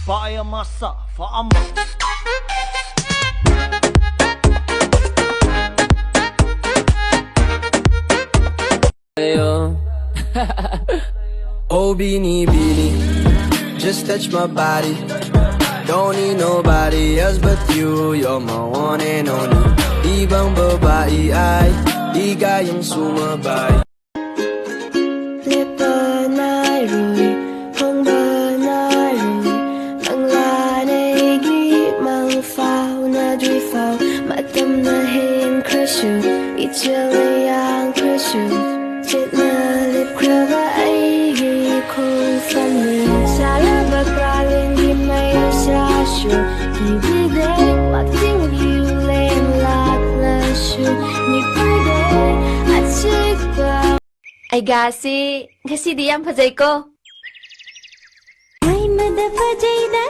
Fire masa, faama. Oh, beanie, beanie, just touch my body. Don't need nobody else but you. You're my one and only. Ibang babae ay di kayang sumabay. Ay gasi di yan pajay ko. Ay madapajay da